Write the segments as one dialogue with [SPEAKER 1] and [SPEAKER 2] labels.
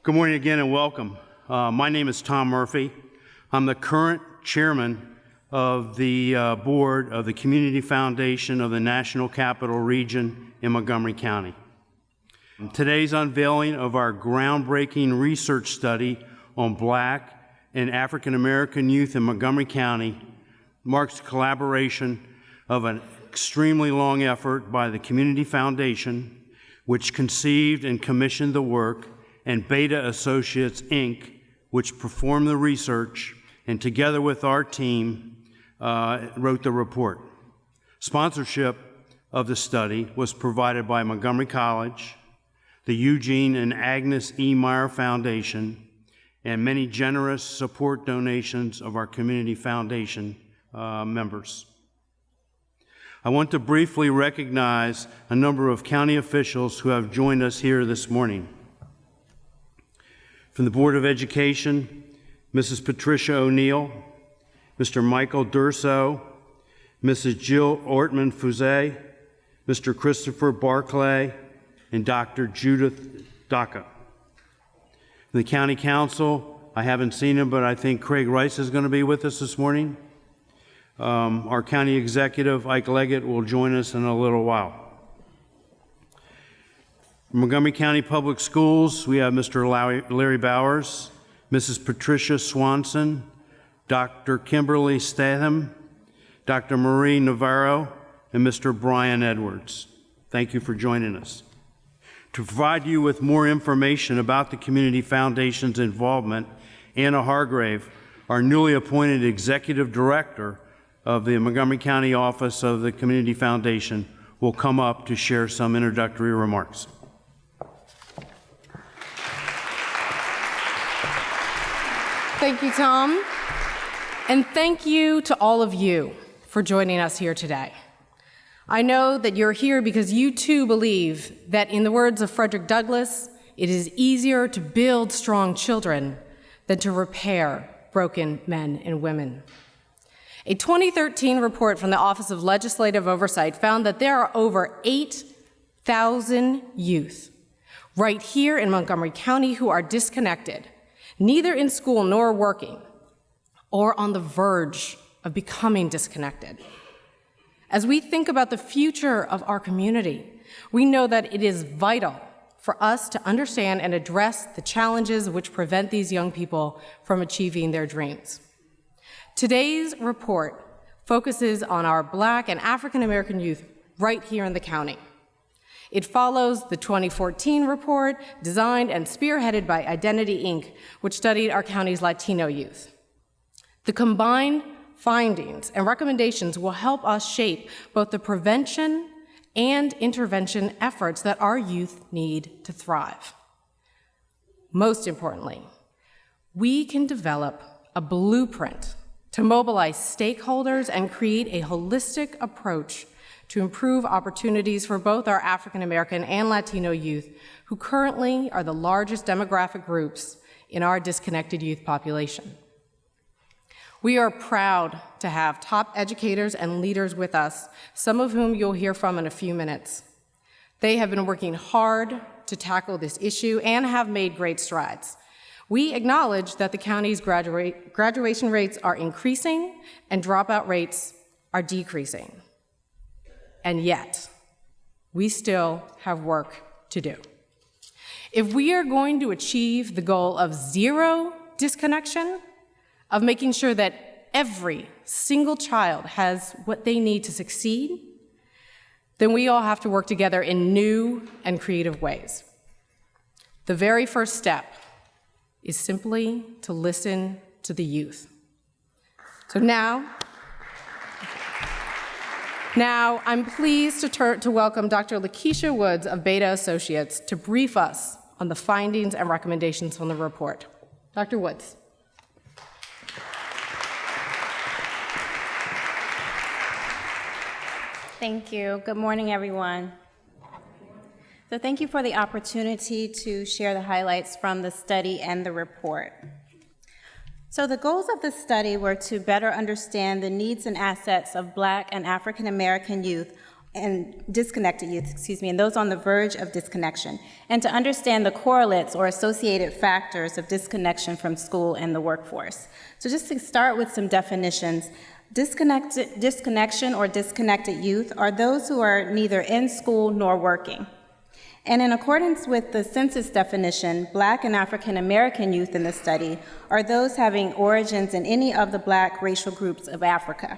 [SPEAKER 1] Good morning again and welcome. My name is Tom Murphy. I'm the current chairman of the board of the Community Foundation of the National Capital Region in Montgomery County. Today's unveiling of our groundbreaking research study on Black and African American youth in Montgomery County marks the collaboration of an extremely long effort by the Community Foundation, which conceived and commissioned the work, and Beta Associates, Inc., which performed the research, and together with our team, wrote the report. Sponsorship of the study was provided by Montgomery College, the Eugene and Agnes E. Meyer Foundation, and many generous support donations of our Community Foundation members. I want to briefly recognize a number of county officials who have joined us here this morning. From the Board of Education, Mrs. Patricia O'Neill, Mr. Michael Durso, Mrs. Jill Ortman-Fuzet, Mr. Christopher Barclay, and Dr. Judith Daca. From the County Council, I haven't seen him, but I think Craig Rice is going to be with us this morning. Our County Executive, Ike Leggett, will join us in a little while. Montgomery County Public Schools, we have Mr. Larry Bowers, Mrs. Patricia Swanson, Dr. Kimberly Statham, Dr. Marie Navarro, and Mr. Brian Edwards. Thank you for joining us. To provide you with more information about the Community Foundation's involvement, Anna Hargrave, our newly appointed Executive Director of the Montgomery County Office of the Community Foundation, will come up to share some introductory remarks.
[SPEAKER 2] Thank you, Tom. And thank you to all of you for joining us here today. I know that you're here because you too believe that, in the words of Frederick Douglass, it is easier to build strong children than to repair broken men and women. A 2013 report from the Office of Legislative Oversight found that there are over 8,000 youth right here in Montgomery County who are disconnected, neither in school nor working, or on the verge of becoming disconnected. As we think about the future of our community, we know that it is vital for us to understand and address the challenges which prevent these young people from achieving their dreams. Today's report focuses on our Black and African American youth right here in the county. It follows the 2014 report designed and spearheaded by Identity, Inc., which studied our county's Latino youth. The combined findings and recommendations will help us shape both the prevention and intervention efforts that our youth need to thrive. Most importantly, we can develop a blueprint to mobilize stakeholders and create a holistic approach to improve opportunities for both our African American and Latino youth, who currently are the largest demographic groups in our disconnected youth population. We are proud to have top educators and leaders with us, some of whom you'll hear from in a few minutes. They have been working hard to tackle this issue and have made great strides. We acknowledge that the county's graduation rates are increasing and dropout rates are decreasing. And yet, we still have work to do. If we are going to achieve the goal of zero disconnection, of making sure that every single child has what they need to succeed, then we all have to work together in new and creative ways. The very first step is simply to listen to the youth. So now I'm pleased to welcome Dr. Lakeisha Woods of Beta Associates to brief us on the findings and recommendations from the report. Dr. Woods.
[SPEAKER 3] Thank you. Good morning, everyone. So thank you for the opportunity to share the highlights from the study and the report. So the goals of the study were to better understand the needs and assets of Black and African American youth and disconnected youth, and those on the verge of disconnection, and to understand the correlates or associated factors of disconnection from school and the workforce. So just to start with some definitions, disconnection or disconnected youth are those who are neither in school nor working. And in accordance with the census definition, Black and African American youth in the study are those having origins in any of the Black racial groups of Africa.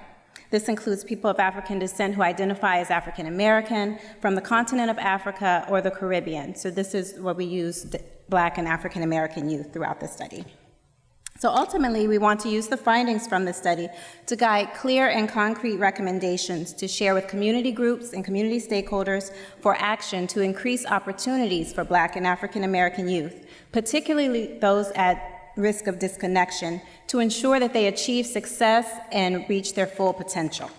[SPEAKER 3] This includes people of African descent who identify as African American, from the continent of Africa or the Caribbean. So this is where we use Black and African American youth throughout the study. So ultimately, we want to use the findings from the study to guide clear and concrete recommendations to share with community groups and community stakeholders for action to increase opportunities for Black and African American youth, particularly those at risk of disconnection, to ensure that they achieve success and reach their full potential.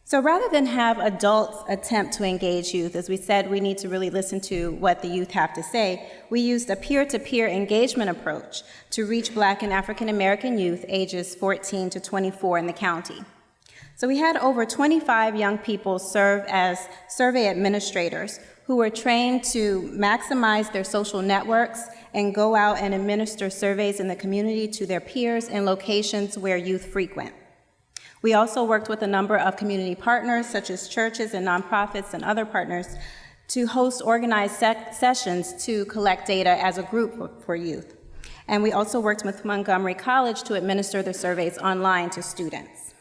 [SPEAKER 3] So rather than have adults attempt to engage youth, as we said, we need to really listen to what the youth have to say, we used a peer-to-peer engagement approach to reach Black and African American youth ages 14 to 24 in the county. So we had over 25 young people serve as survey administrators who were trained to maximize their social networks and go out and administer surveys in the community to their peers in locations where youth frequent. We also worked with a number of community partners, such as churches and nonprofits and other partners, to host organized sessions to collect data as a group for youth. And we also worked with Montgomery College to administer the surveys online to students.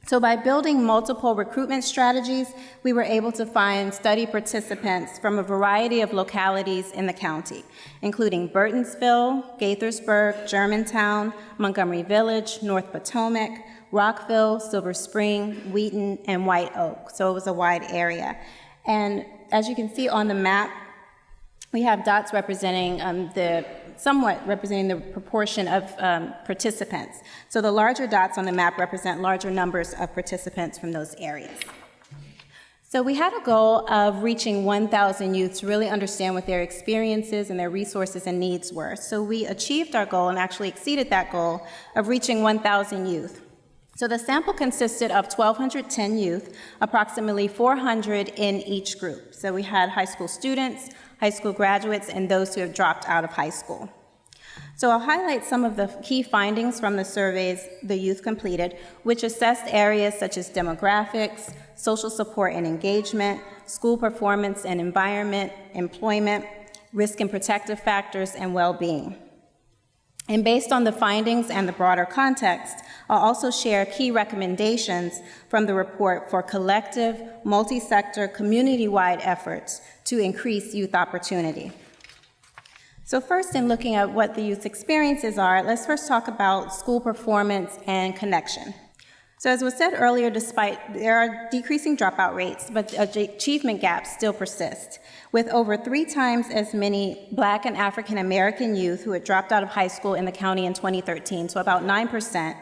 [SPEAKER 3] So by building multiple recruitment strategies, we were able to find study participants from a variety of localities in the county, including Burtonsville, Gaithersburg, Germantown, Montgomery Village, North Potomac, Rockville, Silver Spring, Wheaton, and White Oak. So it was a wide area. And as you can see on the map, we have dots representing somewhat representing the proportion of participants. So the larger dots on the map represent larger numbers of participants from those areas. So we had a goal of reaching 1,000 youth to really understand what their experiences and their resources and needs were. So we achieved our goal and actually exceeded that goal of reaching 1,000 youth. So the sample consisted of 1,210 youth, approximately 400 in each group. So we had high school students, high school graduates, and those who have dropped out of high school. So I'll highlight some of the key findings from the surveys the youth completed, which assessed areas such as demographics, social support and engagement, school performance and environment, employment, risk and protective factors, and well-being. And based on the findings and the broader context, I'll also share key recommendations from the report for collective, multi-sector, community-wide efforts to increase youth opportunity. So first, in looking at what the youth's experiences are, let's first talk about school performance and connection. So as was said earlier, despite there are decreasing dropout rates, but achievement gaps still persist, with over 3 times as many Black and African American youth who had dropped out of high school in the county in 2013, so about 9%,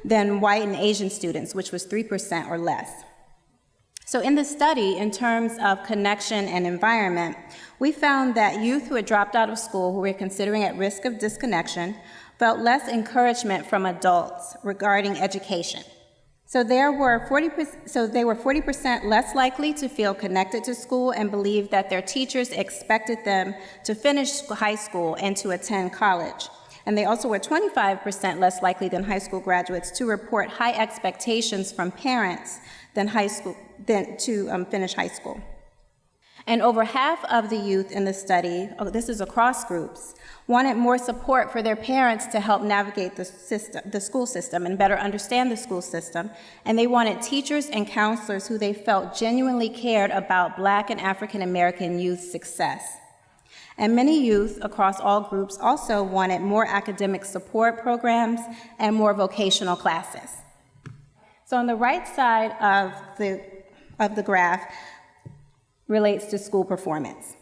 [SPEAKER 3] than white and Asian students, which was 3% or less. So in the study, in terms of connection and environment, we found that youth who had dropped out of school, who were considering at risk of disconnection, felt less encouragement from adults regarding education. So they were 40% less likely to feel connected to school and believe that their teachers expected them to finish high school and to attend college. And they also were 25% less likely than high school graduates to report high expectations from parents than to finish high school. And over half of the youth in the study, this is across groups, wanted more support for their parents to help navigate the school system and better understand the school system. And they wanted teachers and counselors who they felt genuinely cared about Black and African American youth success. And many youth across all groups also wanted more academic support programs and more vocational classes. So on the right side of the graph relates to school performance.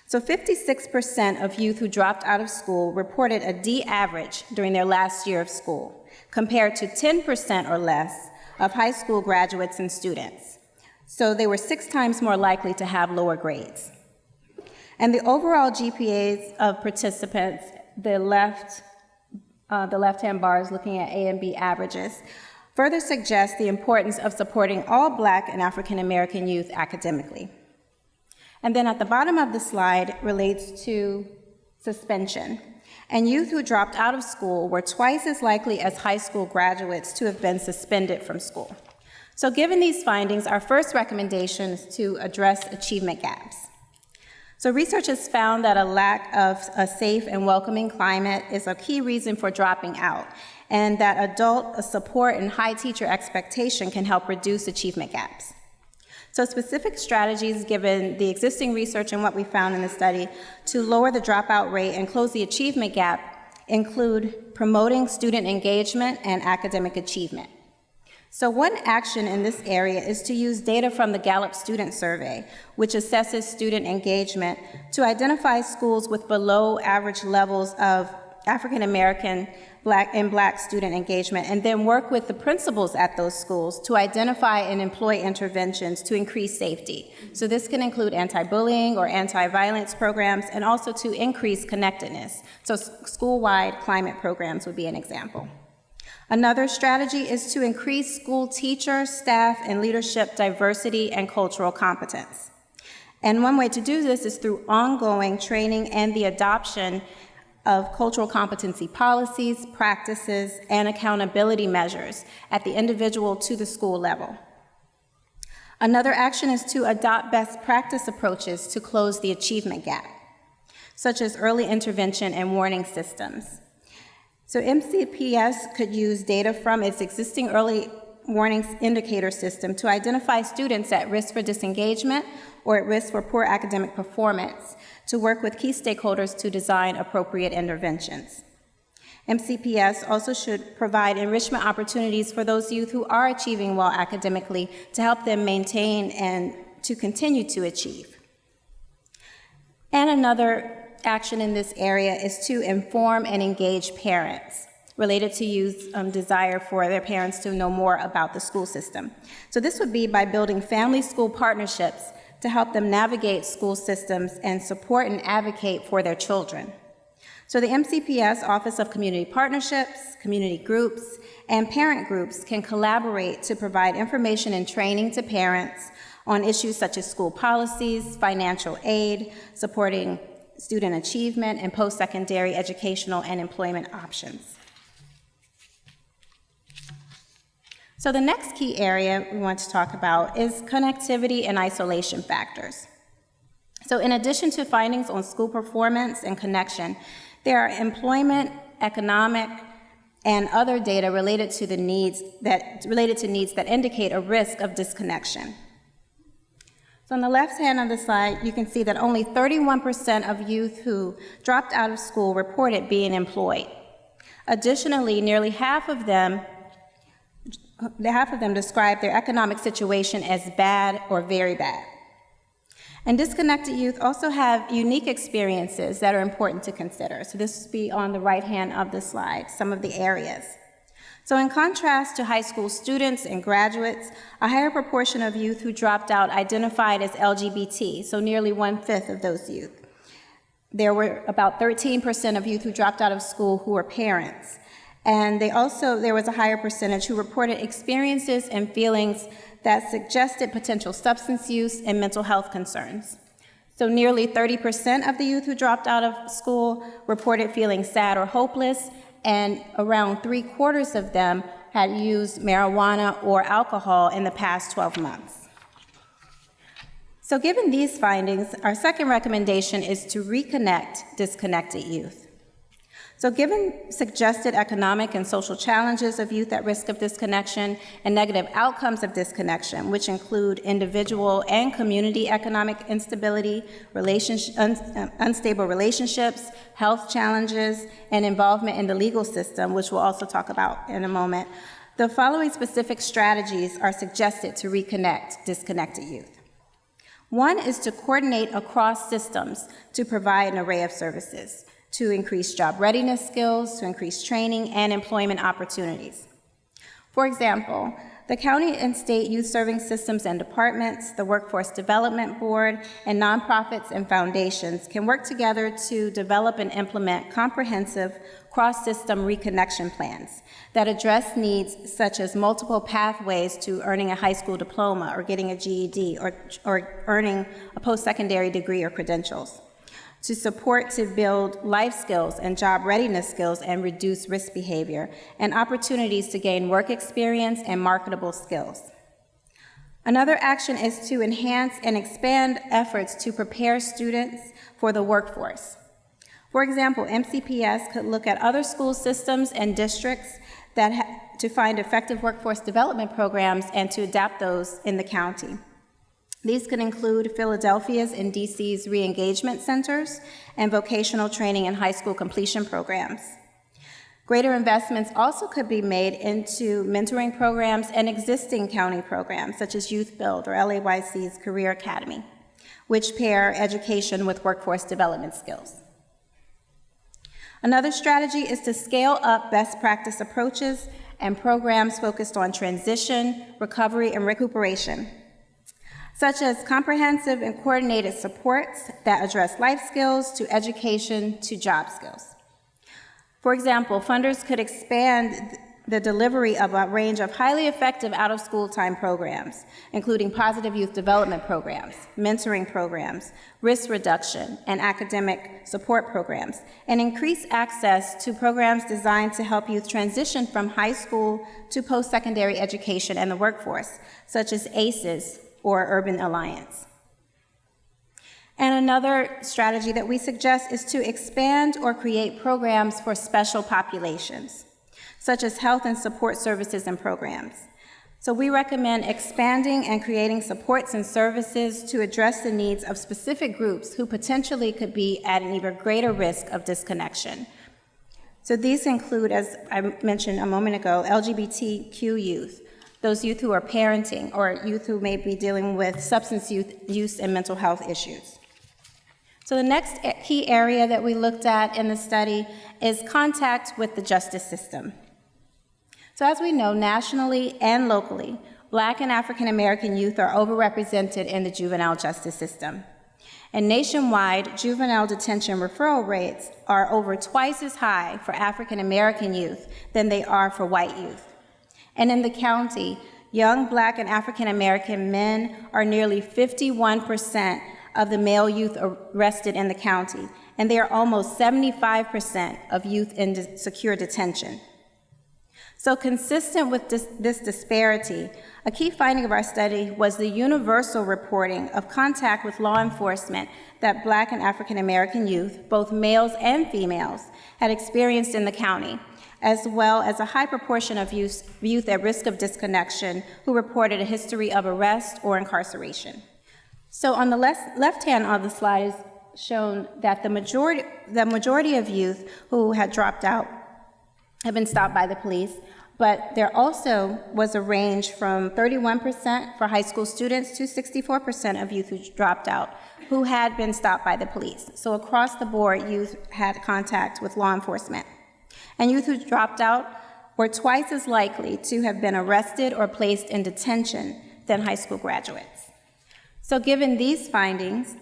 [SPEAKER 3] So 56% of youth who dropped out of school reported a D average during their last year of school, compared to 10% or less of high school graduates and students. So they were 6 times more likely to have lower grades. And the overall GPAs of participants, the left-hand bar is looking at A and B averages, further suggests the importance of supporting all Black and African American youth academically. And then at the bottom of the slide relates to suspension. And youth who dropped out of school were twice as likely as high school graduates to have been suspended from school. So given these findings, our first recommendation is to address achievement gaps. So research has found that a lack of a safe and welcoming climate is a key reason for dropping out, and that adult support and high teacher expectation can help reduce achievement gaps. So specific strategies, given the existing research and what we found in the study, to lower the dropout rate and close the achievement gap include promoting student engagement and academic achievement. So one action in this area is to use data from the Gallup Student Survey, which assesses student engagement, to identify schools with below average levels of African American Black student engagement, and then work with the principals at those schools to identify and employ interventions to increase safety. So this can include anti-bullying or anti-violence programs, and also to increase connectedness. So school-wide climate programs would be an example. Another strategy is to increase school teacher, staff, and leadership diversity and cultural competence. And one way to do this is through ongoing training and the adoption of cultural competency policies, practices, and accountability measures at the individual to the school level. Another action is to adopt best practice approaches to close the achievement gap, such as early intervention and warning systems. So MCPS could use data from its existing early warning indicator system to identify students at risk for disengagement or at risk for poor academic performance, to work with key stakeholders to design appropriate interventions. MCPS also should provide enrichment opportunities for those youth who are achieving well academically to help them maintain and to continue to achieve. And another action in this area is to inform and engage parents related to youth's desire for their parents to know more about the school system. So this would be by building family-school partnerships to help them navigate school systems and support and advocate for their children. So the MCPS Office of Community Partnerships, community groups, and parent groups can collaborate to provide information and training to parents on issues such as school policies, financial aid, supporting student achievement, and post-secondary educational and employment options. So the next key area we want to talk about is connectivity and isolation factors. So in addition to findings on school performance and connection, there are employment, economic, and other data related to needs that indicate a risk of disconnection. So on the left hand of the slide, you can see that only 31% of youth who dropped out of school reported being employed. Additionally, nearly half of them describe their economic situation as bad or very bad. And disconnected youth also have unique experiences that are important to consider. So this will be on the right hand of the slide, some of the areas. So in contrast to high school students and graduates, a higher proportion of youth who dropped out identified as LGBT, so nearly 1/5 of those youth. There were about 13% of youth who dropped out of school who were parents. And there was a higher percentage who reported experiences and feelings that suggested potential substance use and mental health concerns. So nearly 30% of the youth who dropped out of school reported feeling sad or hopeless, and around 3/4 of them had used marijuana or alcohol in the past 12 months. So given these findings, our second recommendation is to reconnect disconnected youth. So given suggested economic and social challenges of youth at risk of disconnection and negative outcomes of disconnection, which include individual and community economic instability, unstable relationships, health challenges, and involvement in the legal system, which we'll also talk about in a moment, the following specific strategies are suggested to reconnect disconnected youth. One is to coordinate across systems to provide an array of services, to increase job readiness skills, to increase training and employment opportunities. For example, the county and state youth serving systems and departments, the Workforce Development Board, and nonprofits and foundations can work together to develop and implement comprehensive cross-system reconnection plans that address needs such as multiple pathways to earning a high school diploma or getting a GED or earning a post-secondary degree or credentials, to support to build life skills and job readiness skills and reduce risk behavior, and opportunities to gain work experience and marketable skills. Another action is to enhance and expand efforts to prepare students for the workforce. For example, MCPS could look at other school systems and districts to find effective workforce development programs and to adapt those in the county. These could include Philadelphia's and DC's re-engagement centers and vocational training and high school completion programs. Greater investments also could be made into mentoring programs and existing county programs, such as Youth Build or LAYC's Career Academy, which pair education with workforce development skills. Another strategy is to scale up best practice approaches and programs focused on transition, recovery, and recuperation, such as comprehensive and coordinated supports that address life skills to education to job skills. For example, funders could expand the delivery of a range of highly effective out-of-school time programs, including positive youth development programs, mentoring programs, risk reduction, and academic support programs, and increase access to programs designed to help youth transition from high school to post-secondary education and the workforce, such as ACES or Urban Alliance. And another strategy that we suggest is to expand or create programs for special populations, such as health and support services and programs. So we recommend expanding and creating supports and services to address the needs of specific groups who potentially could be at an even greater risk of disconnection. So these include, as I mentioned a moment ago, LGBTQ youth, those youth who are parenting, or youth who may be dealing with substance use and mental health issues. So the next key area that we looked at in the study is contact with the justice system. So as we know, nationally and locally, Black and African American youth are overrepresented in the juvenile justice system. And nationwide, juvenile detention referral rates are over twice as high for African American youth than they are for white youth. And in the county, young Black and African American men are nearly 51% of the male youth arrested in the county, and they are almost 75% of youth in secure detention. So consistent with this disparity, a key finding of our study was the universal reporting of contact with law enforcement that Black and African American youth, both males and females, had experienced in the county, as well as a high proportion of youth at risk of disconnection who reported a history of arrest or incarceration. So on the left hand of the slide is shown that the majority of youth who had dropped out have been stopped by the police, but there also was a range from 31% for high school students to 64% of youth who dropped out who had been stopped by the police. So across the board, youth had contact with law enforcement. And youth who dropped out were twice as likely to have been arrested or placed in detention than high school graduates. So given these findings,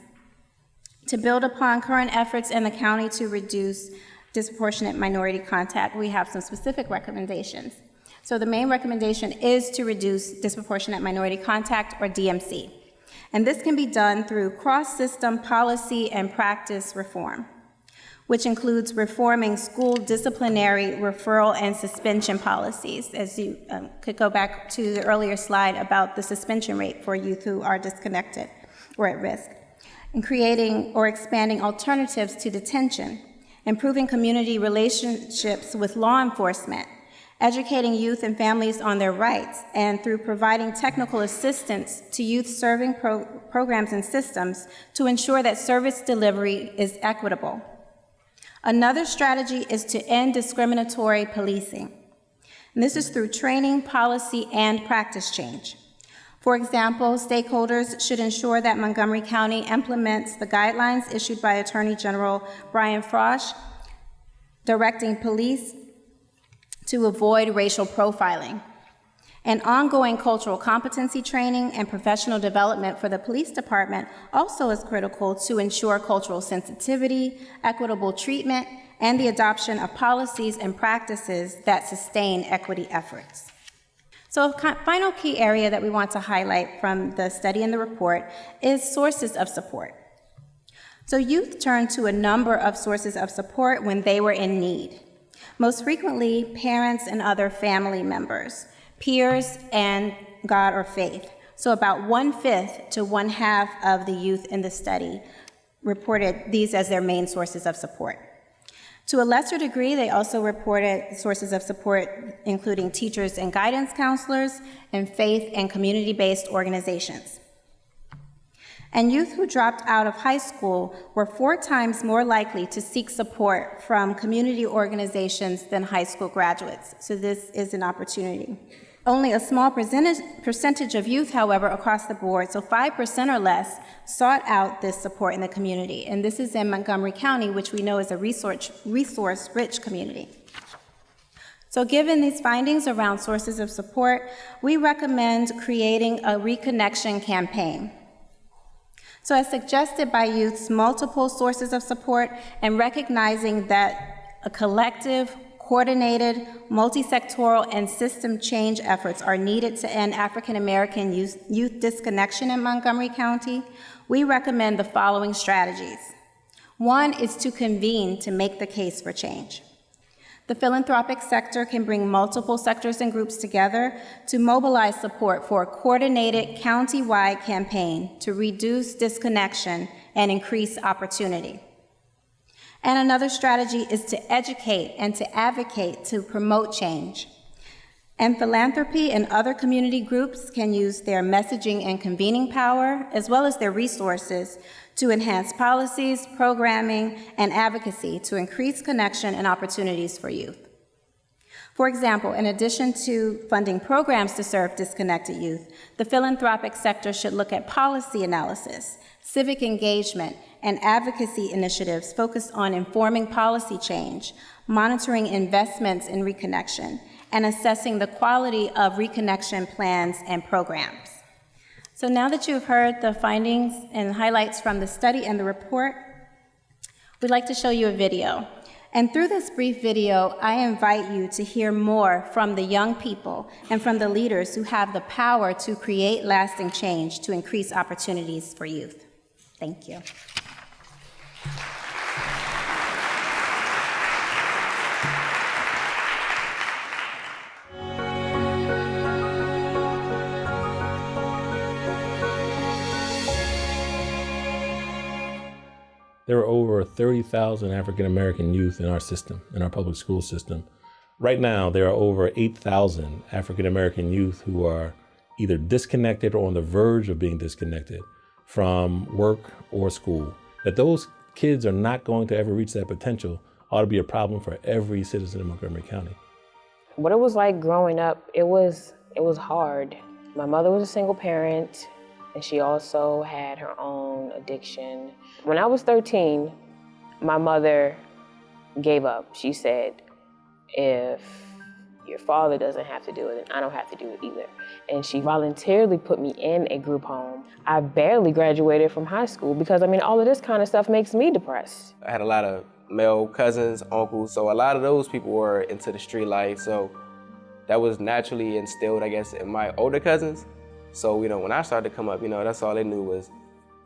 [SPEAKER 3] to build upon current efforts in the county to reduce disproportionate minority contact, we have some specific recommendations. So the main recommendation is to reduce disproportionate minority contact, or DMC. And this can be done through cross-system policy and practice reform, which includes reforming school disciplinary referral and suspension policies, as you could go back to the earlier slide about the suspension rate for youth who are disconnected or at risk, and creating or expanding alternatives to detention, improving community relationships with law enforcement, educating youth and families on their rights, and through providing technical assistance to youth-serving programs and systems to ensure that service delivery is equitable. Another strategy is to end discriminatory policing. And this is through training, policy, and practice change. For example, stakeholders should ensure that Montgomery County implements the guidelines issued by Attorney General Brian Frosh, directing police to avoid racial profiling. And ongoing cultural competency training and professional development for the police department also is critical to ensure cultural sensitivity, equitable treatment, and the adoption of policies and practices that sustain equity efforts. So a final key area that we want to highlight from the study and the report is sources of support. So youth turn to a number of sources of support when they were in need. Most frequently, parents and other family members, peers, and God or faith. So about 1/5 to 1/2 of the youth in the study reported these as their main sources of support. To a lesser degree, they also reported sources of support including teachers and guidance counselors and faith and community-based organizations. And youth who dropped out of high school were 4 times more likely to seek support from community organizations than high school graduates. So this is an opportunity. Only a small percentage of youth, however, across the board, so 5% or less, sought out this support in the community. And this is in Montgomery County, which we know is a resource-rich community. So given these findings around sources of support, we recommend creating a reconnection campaign. So as suggested by youth's multiple sources of support and recognizing that a collective, coordinated, multi-sectoral, and system change efforts are needed to end African American youth disconnection in Montgomery County, we recommend the following strategies. 1 is to convene to make the case for change. The philanthropic sector can bring multiple sectors and groups together to mobilize support for a coordinated county-wide campaign to reduce disconnection and increase opportunity. And another strategy is to educate and to advocate to promote change. And philanthropy and other community groups can use their messaging and convening power, as well as their resources, to enhance policies, programming, and advocacy to increase connection and opportunities for youth. For example, in addition to funding programs to serve disconnected youth, the philanthropic sector should look at policy analysis, civic engagement, and advocacy initiatives focused on informing policy change, monitoring investments in reconnection, and assessing the quality of reconnection plans and programs. So now that you've heard the findings and highlights from the study and the report, we'd like to show you a video. And through this brief video, I invite you to hear more from the young people and from the leaders who have the power to create lasting change to increase opportunities for youth. Thank you.
[SPEAKER 4] There are over 30,000 African American youth in our system, in our public school system. Right now, there are over 8,000 African American youth who are either disconnected or on the verge of being disconnected from work or school. That those kids are not going to ever reach that potential ought to be a problem for every citizen in Montgomery County.
[SPEAKER 5] What it was like growing up, it was hard. My mother was a single parent, and she also had her own addiction. When I was 13, my mother gave up. She said, if your father doesn't have to do it, then I don't have to do it either. And she voluntarily put me in a group home. I barely graduated from high school because, all of this kind of stuff makes me depressed.
[SPEAKER 6] I had a lot of male cousins, uncles, so a lot of those people were into the street life, so that was naturally instilled, I guess, in my older cousins. So, when I started to come up, that's all they knew was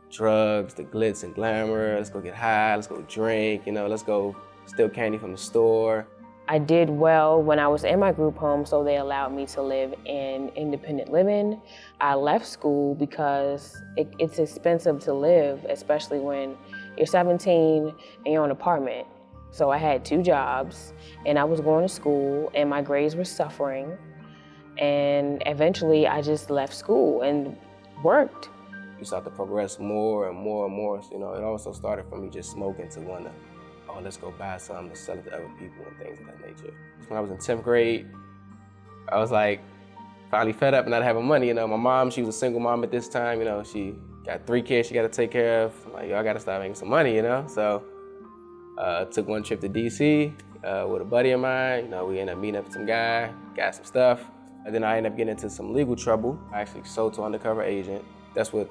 [SPEAKER 6] drugs, the glitz and glamour, let's go get high, let's go drink, let's go steal candy from the store.
[SPEAKER 5] I did well when I was in my group home, so they allowed me to live in independent living. I left school because it's expensive to live, especially when you're 17 and you're in an apartment. So I had 2 jobs, and I was going to school, and my grades were suffering. And eventually, I just left school and worked.
[SPEAKER 6] You start to progress more and more and more. So, it also started from me just smoking to want to, let's go buy something to sell it to other people and things of that nature. When I was in 10th grade, I was finally fed up and not having money. My mom, she was a single mom at this time. She got 3 kids she got to take care of. I'm I got to start making some money, So took one trip to DC with a buddy of mine. We ended up meeting up with some guy, got some stuff. And then I ended up getting into some legal trouble. I actually sold to an undercover agent. That's what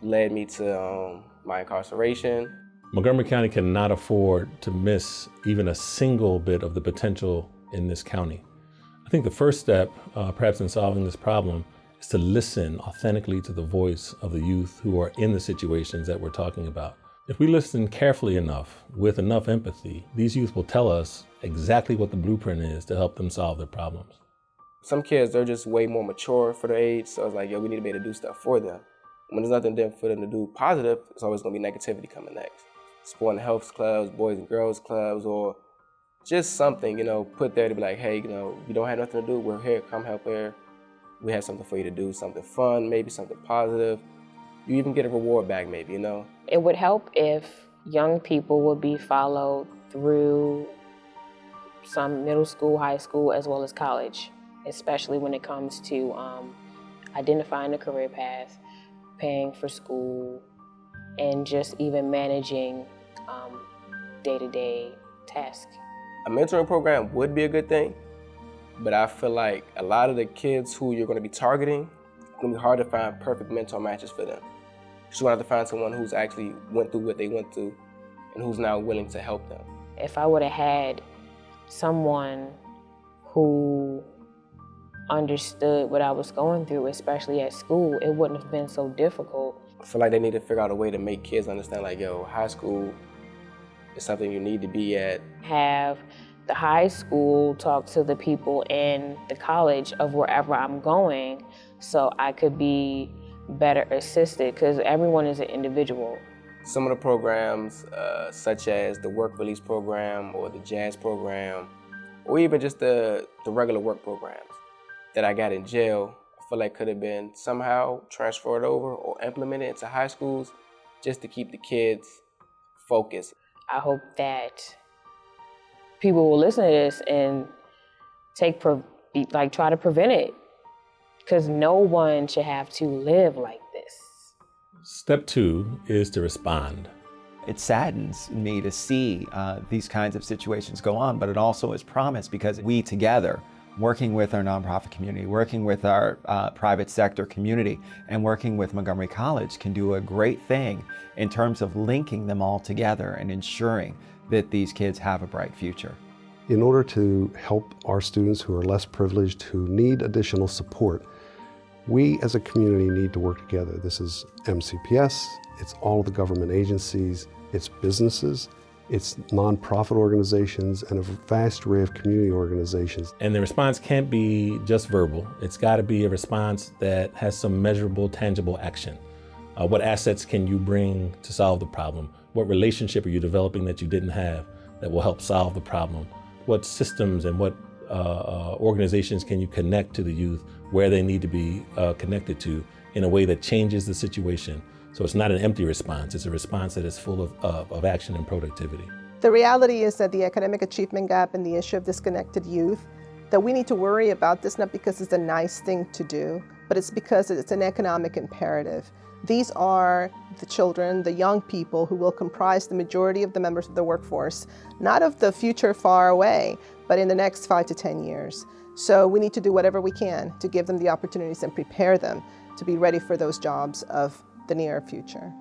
[SPEAKER 6] led me to my incarceration.
[SPEAKER 4] Montgomery County cannot afford to miss even a single bit of the potential in this county. I think the first step, perhaps in solving this problem, is to listen authentically to the voice of the youth who are in the situations that we're talking about. If we listen carefully enough, with enough empathy, these youth will tell us exactly what the blueprint is to help them solve their problems.
[SPEAKER 6] Some kids, they're just way more mature for their age, so it's like, yo, we need to be able to do stuff for them. When there's nothing for them to do positive, it's always gonna be negativity coming next. Sport and health clubs, boys and girls clubs, or just something, put there to be like, hey, you don't have nothing to do, we're here, come help here. We have something for you to do, something fun, maybe something positive. You even get a reward back maybe,
[SPEAKER 5] It would help if young people would be followed through some middle school, high school, as well as college, especially when it comes to identifying a career path, paying for school, and just even managing day-to-day tasks.
[SPEAKER 6] A mentoring program would be a good thing, but I feel like a lot of the kids who you're going to be targeting, it's going to be hard to find perfect mentor matches for them. You're going to have to find someone who's actually went through what they went through and who's now willing to help them.
[SPEAKER 5] If I would have had someone who understood what I was going through, especially at school, it wouldn't have been so difficult.
[SPEAKER 6] I feel like they need to figure out a way to make kids understand, like, yo, high school is something you need to be at.
[SPEAKER 5] Have the high school talk to the people in the college of wherever I'm going so I could be better assisted, because everyone is an individual.
[SPEAKER 6] Some of the programs, such as the work release program or the jazz program, or even just the regular work programs that I got in jail, I feel like could have been somehow transferred over or implemented into high schools just to keep the kids focused.
[SPEAKER 5] I hope that people will listen to this and try to prevent it, because no one should have to live like this.
[SPEAKER 4] Step 2 is to respond.
[SPEAKER 7] It saddens me to see these kinds of situations go on, but it also is promise, because we together, working with our nonprofit community, working with our private sector community, and working with Montgomery College can do a great thing in terms of linking them all together and ensuring that these kids have a bright future.
[SPEAKER 8] In order to help our students who are less privileged, who need additional support, we as a community need to work together. This is MCPS, it's all of the government agencies, it's businesses, it's nonprofit organizations, and a vast array of community organizations.
[SPEAKER 4] And the response can't be just verbal. It's got to be a response that has some measurable, tangible action. What assets can you bring to solve the problem? What relationship are you developing that you didn't have that will help solve the problem? What systems and what organizations can you connect to the youth where they need to be connected to in a way that changes the situation? So it's not an empty response, it's a response that is full of action and productivity.
[SPEAKER 9] The reality is that the academic achievement gap and the issue of disconnected youth, that we need to worry about this not because it's a nice thing to do, but it's because it's an economic imperative. These are the children, the young people who will comprise the majority of the members of the workforce, not of the future far away, but in the next 5 to 10 years. So we need to do whatever we can to give them the opportunities and prepare them to be ready for those jobs of the near future.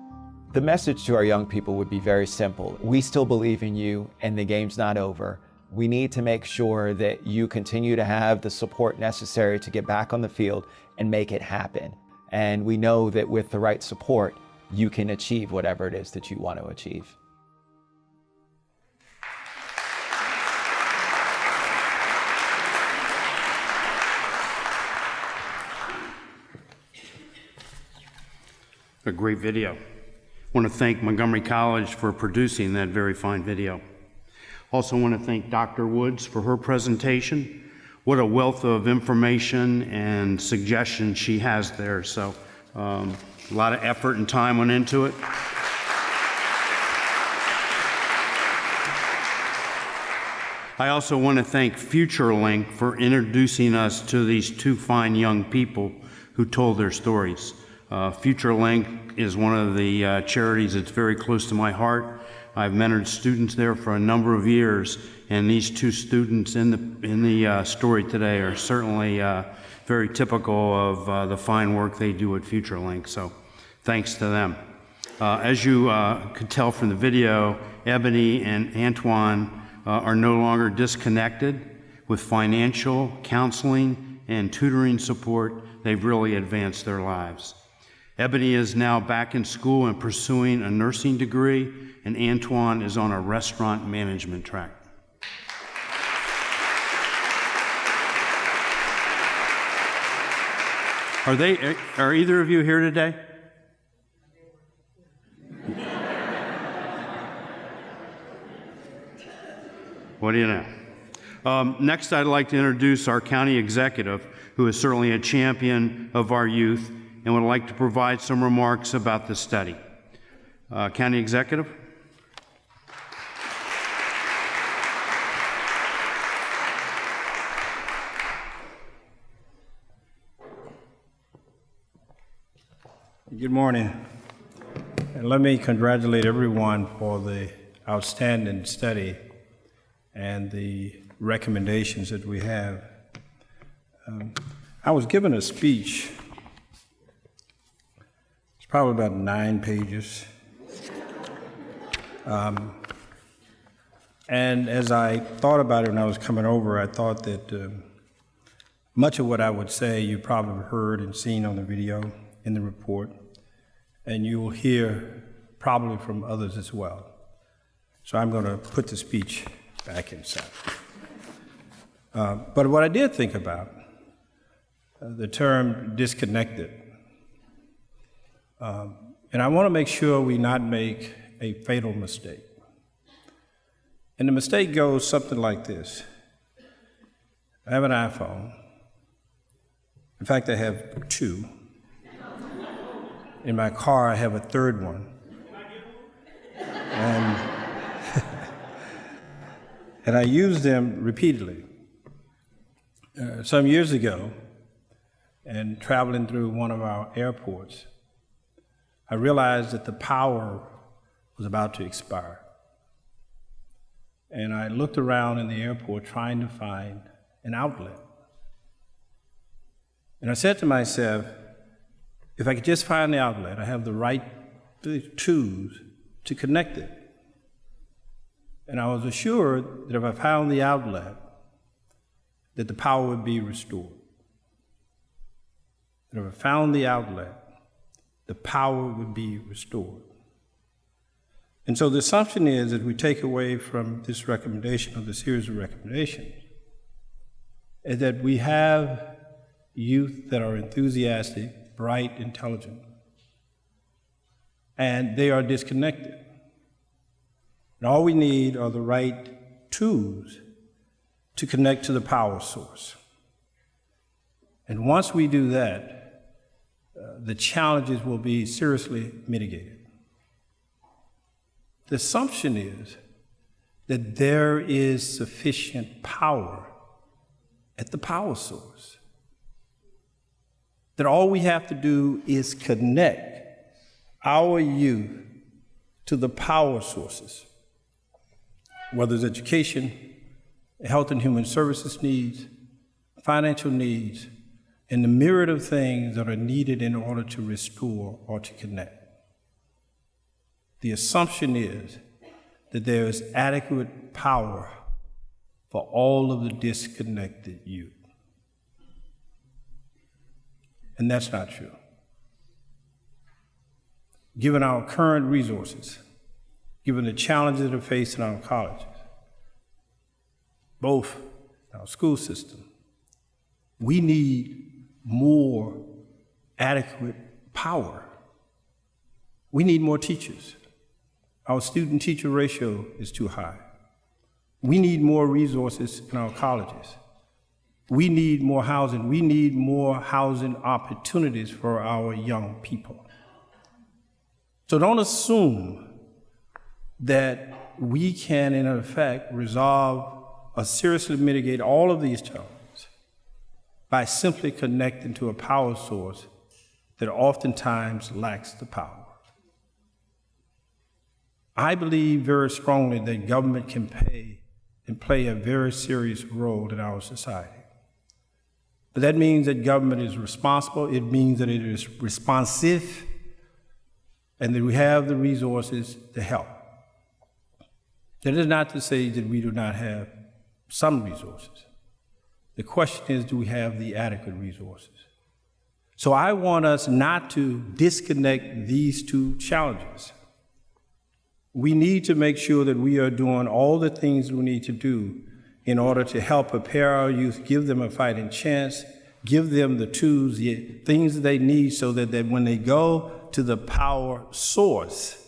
[SPEAKER 7] The message to our young people would be very simple. We still believe in you, and the game's not over. We need to make sure that you continue to have the support necessary to get back on the field and make it happen. And we know that with the right support, you can achieve whatever it is that you want to achieve.
[SPEAKER 1] A great video. I want to thank Montgomery College for producing that very fine video. Also want to thank Dr. Woods for her presentation. What a wealth of information and suggestions she has there. So a lot of effort and time went into it. I also want to thank FutureLink for introducing us to these two fine young people who told their stories. FutureLink is one of the charities that's very close to my heart. I've mentored students there for a number of years, and these two students in the story today are certainly very typical of the fine work they do at FutureLink, so thanks to them. As you could tell from the video, Ebony and Antoine are no longer disconnected. With financial, counseling, and tutoring support, they've really advanced their lives. Ebony is now back in school and pursuing a nursing degree, and Antoine is on a restaurant management track. Are either of you here today? What do you know? Next, I'd like to introduce our county executive, who is certainly a champion of our youth and would like to provide some remarks about the study. County executive?
[SPEAKER 10] Good morning. And let me congratulate everyone for the outstanding study and the recommendations that we have. I was given a speech. It's probably about 9 pages. And as I thought about it when I was coming over, I thought that much of what I would say you probably heard and seen on the video, in the report, and you will hear probably from others as well. So I'm going to put the speech back inside. But what I did think about, the term disconnected. And I want to make sure we not make a fatal mistake. And the mistake goes something like this. I have an iPhone. In fact, I have 2. In my car, I have a 3rd one. And I use them repeatedly. Some years ago, and traveling through one of our airports, I realized that the power was about to expire. And I looked around in the airport trying to find an outlet. And I said to myself, if I could just find the outlet, I have the right tools to connect it. And I was assured that if I found the outlet, that the power would be restored. That if I found the outlet, the power would be restored. And so the assumption is that we take away from this recommendation, or the series of recommendations, is that we have youth that are enthusiastic, bright, intelligent, and they are disconnected. And all we need are the right tools to connect to the power source. And once we do that, the challenges will be seriously mitigated. The assumption is that there is sufficient power at the power source. That all we have to do is connect our youth to the power sources, whether it's education, health and human services needs, financial needs, and the myriad of things that are needed in order to restore or to connect. The assumption is that there is adequate power for all of the disconnected youth. And that's not true. Given our current resources, given the challenges that are faced in our colleges, both in our school system, we need more adequate power. We need more teachers. Our student-teacher ratio is too high. We need more resources in our colleges. We need more housing. We need more housing opportunities for our young people. So don't assume that we can, in effect, resolve or seriously mitigate all of these challenges by simply connecting to a power source that oftentimes lacks the power. I believe very strongly that government can play a very serious role in our society. But that means that government is responsible, it means that it is responsive, and that we have the resources to help. That is not to say that we do not have some resources. The question is, do we have the adequate resources? So I want us not to disconnect these two challenges. We need to make sure that we are doing all the things we need to do in order to help prepare our youth, give them a fighting chance, give them the tools, the things that they need so that when they go to the power source,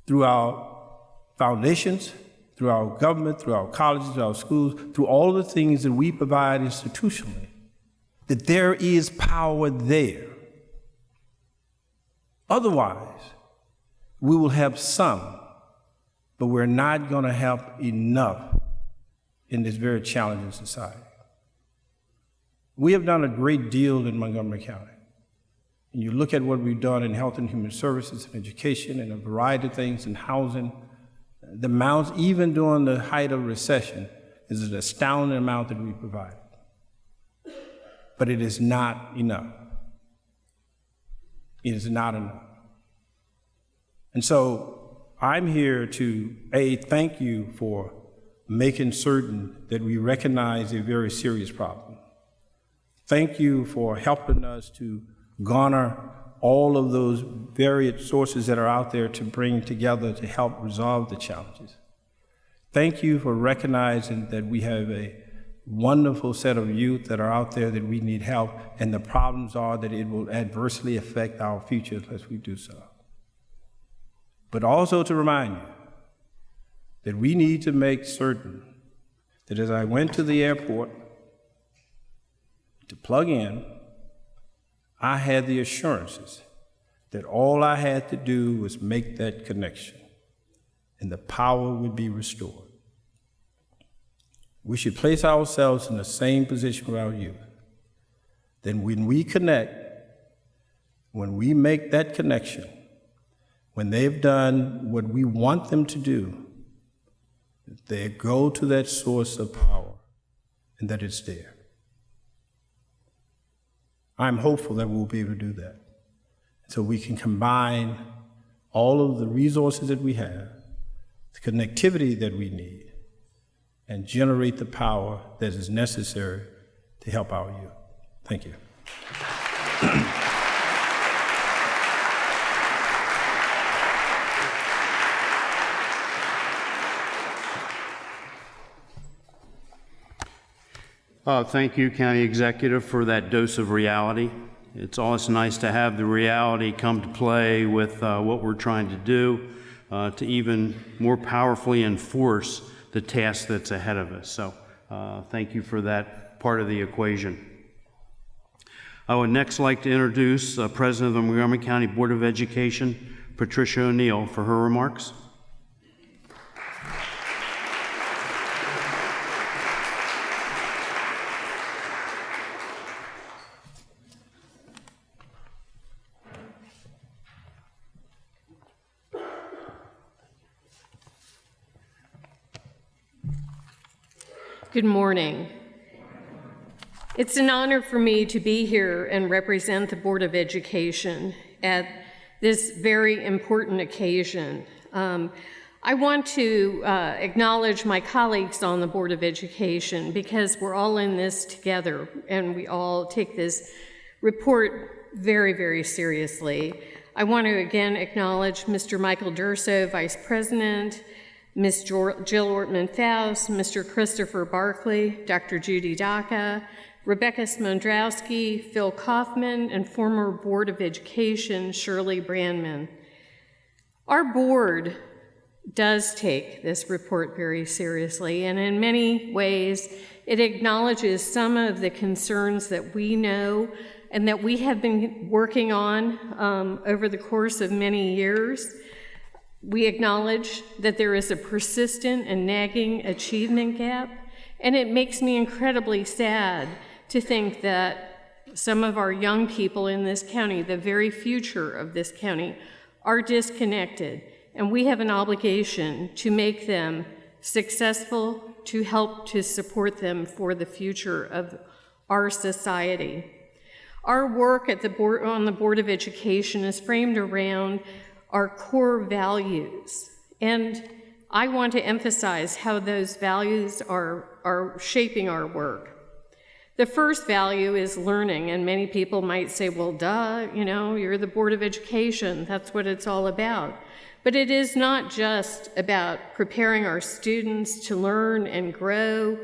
[SPEAKER 10] through our foundations, through our government, through our colleges, through our schools, through all the things that we provide institutionally, that there is power there. Otherwise, we will have some, but we're not going to help enough in this very challenging society. We have done a great deal in Montgomery County. And you look at what we've done in health and human services and education and a variety of things in housing, the amounts, even during the height of recession, is an astounding amount that we provide. But it is not enough. It is not enough. And so I'm here to, A, thank you for making certain that we recognize a very serious problem. Thank you for helping us to garner all of those varied sources that are out there to bring together to help resolve the challenges. Thank you for recognizing that we have a wonderful set of youth that are out there that we need help, and the problems are that it will adversely affect our future unless we do so. But also to remind you that we need to make certain that as I went to the airport to plug in, I had the assurances that all I had to do was make that connection and the power would be restored. We should place ourselves in the same position with our youth. Then when we connect, when we make that connection, when they've done what we want them to do, they go to that source of power and that it's there. I'm hopeful that we'll be able to do that. So we can combine all of the resources that we have, the connectivity that we need, and generate the power that is necessary to help our youth. Thank you.
[SPEAKER 1] Thank you, County Executive, for that dose of reality. It's always nice to have the reality come to play with what we're trying to do to even more powerfully enforce the task that's ahead of us. So thank you for that part of the equation. I would next like to introduce President of the Montgomery County Board of Education, Patricia O'Neill, for her remarks.
[SPEAKER 11] Good morning. It's an honor for me to be here and represent the Board of Education at this very important occasion. I want to acknowledge my colleagues on the Board of Education because we're all in this together and we all take this report very, very seriously. I want to again acknowledge Mr. Michael Durso, Vice President, Ms. Jill Ortman-Faust, Mr. Christopher Barkley, Dr. Judy Daca, Rebecca Smondrowski, Phil Kaufman, and former Board of Education Shirley Brandman. Our board does take this report very seriously, and in many ways, it acknowledges some of the concerns that we know and that we have been working on over the course of many years. We acknowledge that there is a persistent and nagging achievement gap, and it makes me incredibly sad to think that some of our young people in this county, the very future of this county, are disconnected and we have an obligation to make them successful, to help to support them for the future of our society. Our work at on the Board of Education is framed around our core values, and I want to emphasize how those values are shaping our work. The first value is learning, and many people might say, well, duh, you know, you're the Board of Education, that's what it's all about. But it is not just about preparing our students to learn and grow,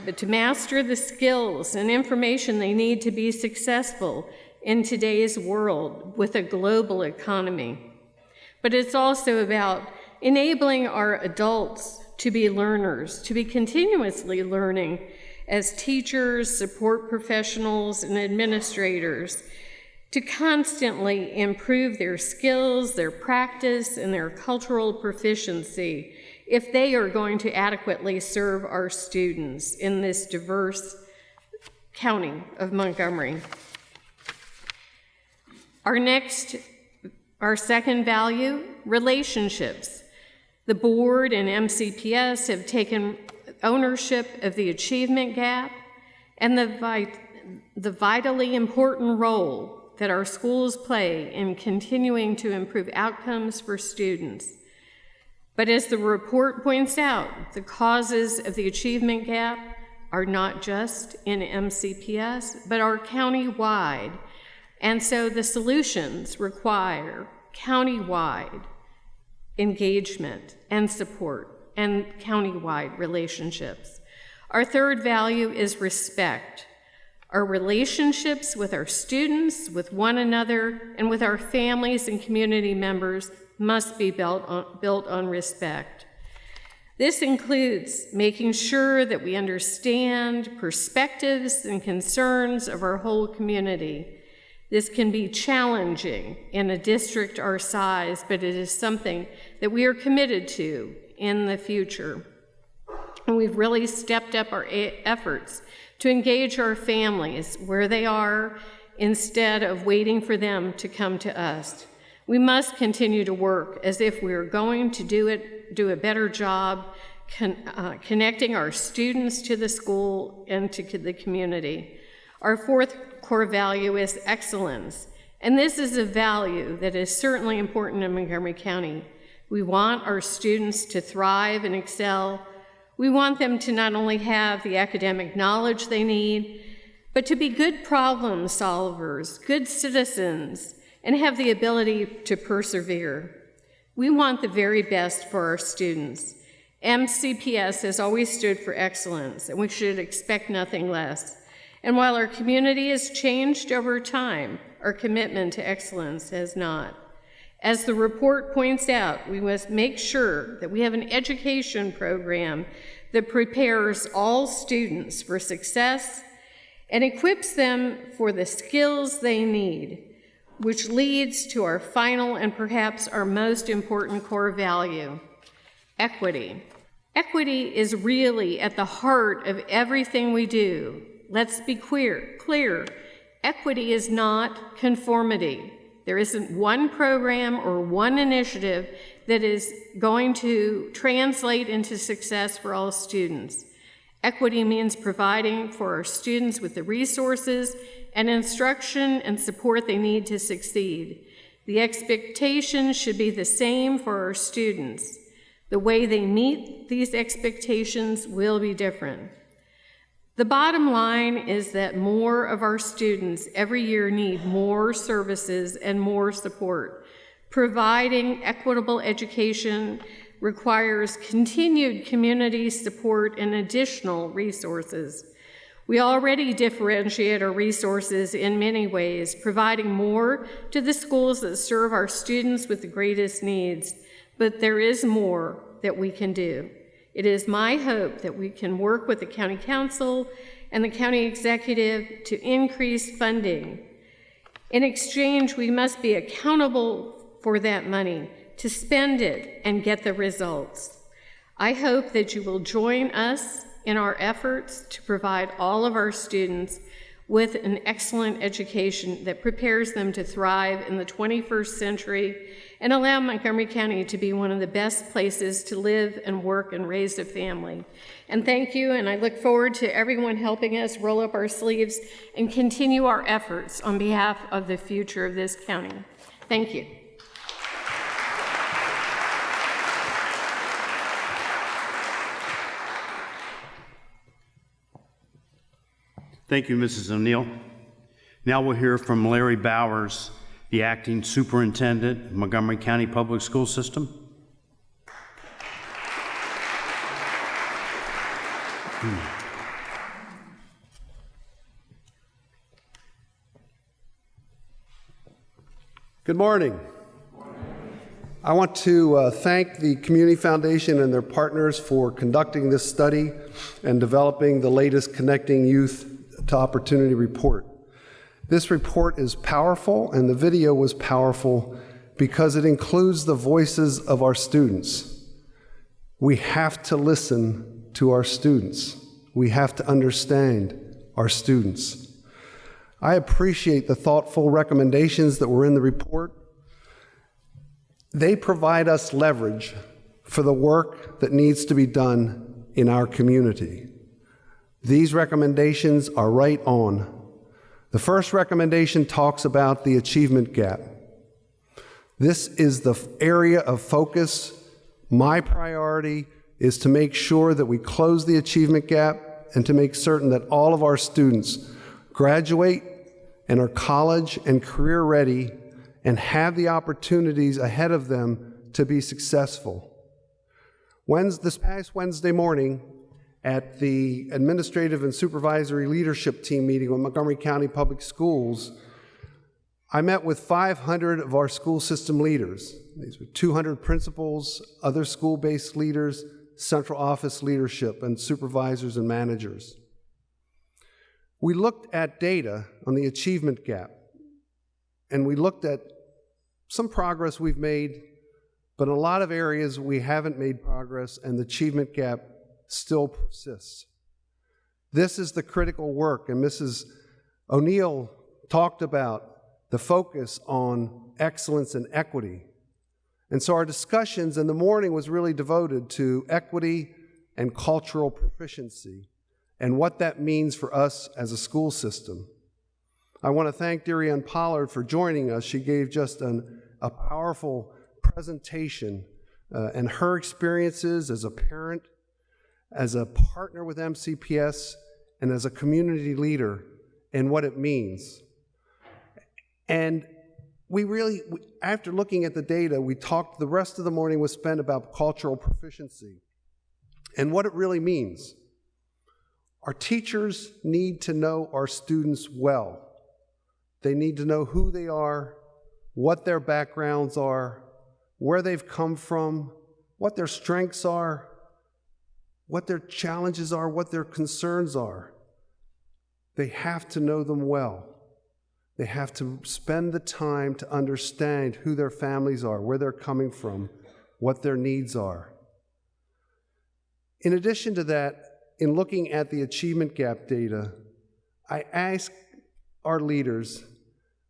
[SPEAKER 11] but to master the skills and information they need to be successful in today's world with a global economy. But it's also about enabling our adults to be learners, to be continuously learning as teachers, support professionals, and administrators, to constantly improve their skills, their practice, and their cultural proficiency if they are going to adequately serve our students in this diverse county of Montgomery. Our second value, relationships. The board and MCPS have taken ownership of the achievement gap and the vitally important role that our schools play in continuing to improve outcomes for students. But as the report points out, the causes of the achievement gap are not just in MCPS, but are county-wide. And so the solutions require county-wide engagement and support and county-wide relationships. Our third value is respect. Our relationships with our students, with one another, and with our families and community members must be built on respect. This includes making sure that we understand perspectives and concerns of our whole community. This can be challenging in a district our size, but it is something that we are committed to in the future. And we've really stepped up our efforts to engage our families where they are instead of waiting for them to come to us. We must continue to work as if we're going to do a better job connecting our students to the school and to the community. Our fourth core value is excellence, and this is a value that is certainly important in Montgomery County. We want our students to thrive and excel. We want them to not only have the academic knowledge they need, but to be good problem solvers, good citizens, and have the ability to persevere. We want the very best for our students. MCPS has always stood for excellence, and we should expect nothing less. And while our community has changed over time, our commitment to excellence has not. As the report points out, we must make sure that we have an education program that prepares all students for success and equips them for the skills they need, which leads to our final and perhaps our most important core value, equity. Equity is really at the heart of everything we do. Let's be clear. Equity is not conformity. There isn't one program or one initiative that is going to translate into success for all students. Equity means providing for our students with the resources and instruction and support they need to succeed. The expectations should be the same for our students. The way they meet these expectations will be different. The bottom line is that more of our students every year need more services and more support. Providing equitable education requires continued community support and additional resources. We already differentiate our resources in many ways, providing more to the schools that serve our students with the greatest needs, but there is more that we can do. It is my hope that we can work with the County Council and the County Executive to increase funding. In exchange, we must be accountable for that money, to spend it and get the results. I hope that you will join us in our efforts to provide all of our students with an excellent education that prepares them to thrive in the 21st century and allow Montgomery County to be one of the best places to live and work and raise a family. And thank you, and I look forward to everyone helping us roll up our sleeves and continue our efforts on behalf of the future of this county. Thank you.
[SPEAKER 1] Thank you, Mrs. O'Neill. Now we'll hear from Larry Bowers, the Acting Superintendent of Montgomery County Public School System.
[SPEAKER 8] Good morning. I want to thank the Community Foundation and their partners for conducting this study and developing the latest Connecting Youth to Opportunity report. This report is powerful, and the video was powerful because it includes the voices of our students. We have to listen to our students. We have to understand our students. I appreciate the thoughtful recommendations that were in the report. They provide us leverage for the work that needs to be done in our community. These recommendations are right on. The first recommendation talks about the achievement gap. This is the area of focus. My priority is to make sure that we close the achievement gap and to make certain that all of our students graduate and are college and career ready and have the opportunities ahead of them to be successful. This past Wednesday morning, at the Administrative and Supervisory Leadership Team meeting with Montgomery County Public Schools, I met with 500 of our school system leaders. These were 200 principals, other school-based leaders, central office leadership, and supervisors and managers. We looked at data on the achievement gap, and we looked at some progress we've made, but in a lot of areas we haven't made progress, and the achievement gap still persists. This is the critical work, and Mrs. O'Neill talked about the focus on excellence and equity. And so our discussions in the morning was really devoted to equity and cultural proficiency and what that means for us as a school system. I want to thank Darianne Pollard for joining us. She gave just a powerful presentation and her experiences as a parent, as a partner with MCPS, and as a community leader, and what it means. And after looking at the data, we talked, the rest of the morning was spent about cultural proficiency and what it really means. Our teachers need to know our students well. They need to know who they are, what their backgrounds are, where they've come from, what their strengths are, what their challenges are, what their concerns are. They have to know them well. They have to spend the time to understand who their families are, where they're coming from, what their needs are. In addition to that, in looking at the achievement gap data, I ask our leaders,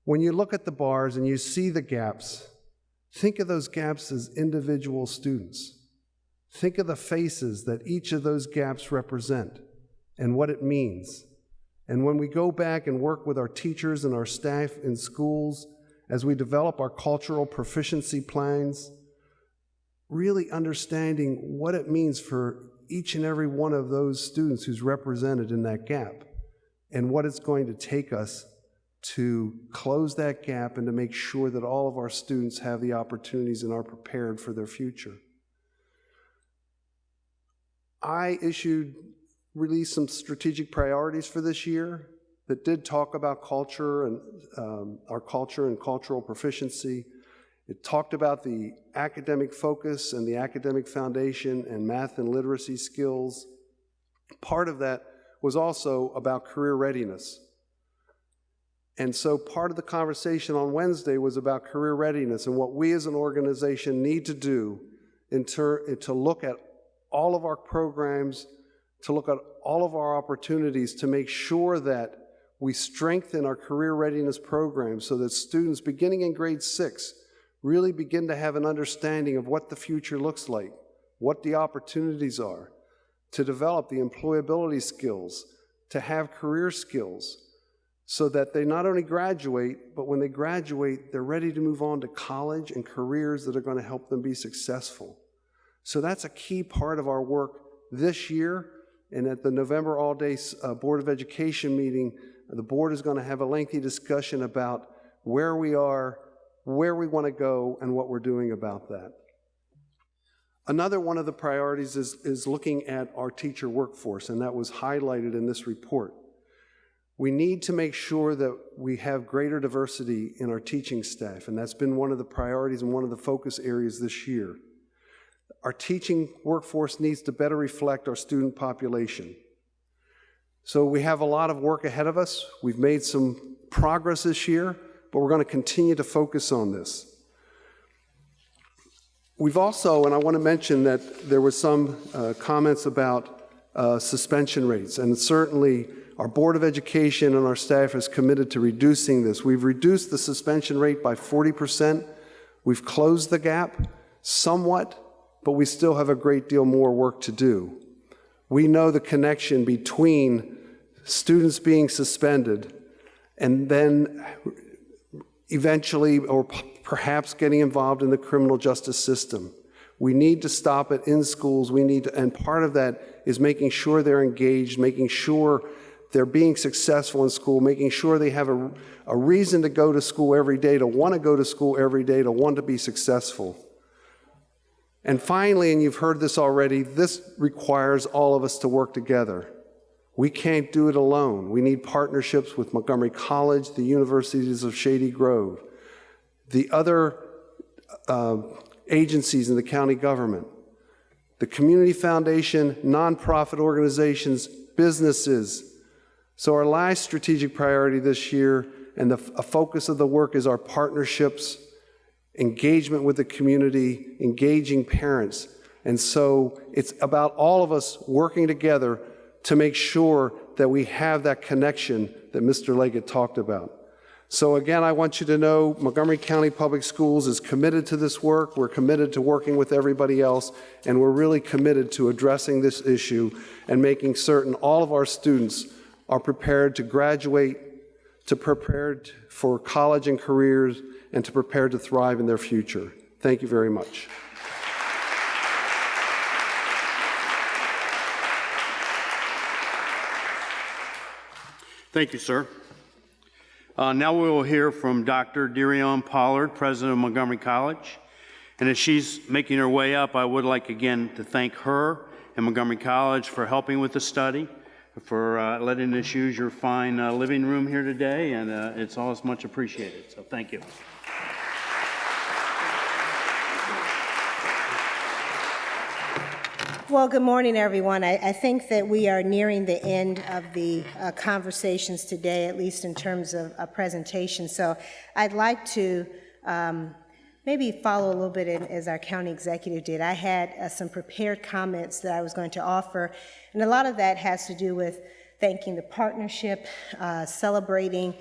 [SPEAKER 8] when you look at the bars and you see the gaps, think of those gaps as individual students. Think of the faces that each of those gaps represent and what it means. And when we go back and work with our teachers and our staff in schools, as we develop our cultural proficiency plans, really understanding what it means for each and every one of those students who's represented in that gap, and what it's going to take us to close that gap and to make sure that all of our students have the opportunities and are prepared for their future. I released some strategic priorities for this year that did talk about culture and our culture and cultural proficiency. It talked about the academic focus and the academic foundation and math and literacy skills. Part of that was also about career readiness. And so part of the conversation on Wednesday was about career readiness and what we as an organization need to do to look at all of our programs, to look at all of our opportunities to make sure that We strengthen our career readiness programs so that students beginning in grade 6 really begin to have an understanding of what the future looks like, what the opportunities are, to develop the employability skills, to have career skills, so that they not only graduate, but when they graduate, they're ready to move on to college and careers that are going to help them be successful. So that's a key part of our work this year. And at the November all-day Board of Education meeting, the board is going to have a lengthy discussion about where we are, where we want to go, and what we're doing about that. Another one of the priorities is looking at our teacher workforce, and that was highlighted in this report. We need to make sure that we have greater diversity in our teaching staff, and that's been one of the priorities and one of the focus areas this year. Our teaching workforce needs to better reflect our student population. So we have a lot of work ahead of us. We've made some progress this year, but we're going to continue to focus on this. We've also, and I want to mention that there was some comments about suspension rates, and certainly our Board of Education and our staff is committed to reducing this. We've reduced the suspension rate by 40%. We've closed the gap somewhat, but we still have a great deal more work to do. We know the connection between students being suspended and then eventually or perhaps getting involved in the criminal justice system. We need to stop it in schools. And part of that is making sure they're engaged, making sure they're being successful in school, making sure they have a reason to go to school every day, to want to go to school every day, to want to be successful. And finally, and you've heard this already, this requires all of us to work together. We can't do it alone. We need partnerships with Montgomery College, the universities of Shady Grove, the other agencies in the county government, the community foundation, nonprofit organizations, businesses. So our last strategic priority this year, and a focus of the work, is our partnerships, engagement with the community, engaging parents. And so it's about all of us working together to make sure that we have that connection that Mr. Leggett talked about. So again, I want you to know Montgomery County Public Schools is committed to this work. We're committed to working with everybody else, and we're really committed to addressing this issue and making certain all of our students are prepared to graduate, to prepared for college and careers, and to prepare to thrive in their future. Thank you very much.
[SPEAKER 1] Thank you, sir. Now we will hear from Dr. Darion Pollard, president of Montgomery College. And as she's making her way up, I would like again to thank her and Montgomery College for helping with the study, for letting us use your fine living room here today, and it's always much appreciated. So thank you.
[SPEAKER 12] Well, good morning, everyone. I think that we are nearing the end of the conversations today, at least in terms of a presentation. So I'd like to maybe follow a little bit as our county executive did. I had some prepared comments that I was going to offer, and a lot of that has to do with thanking the partnership, celebrating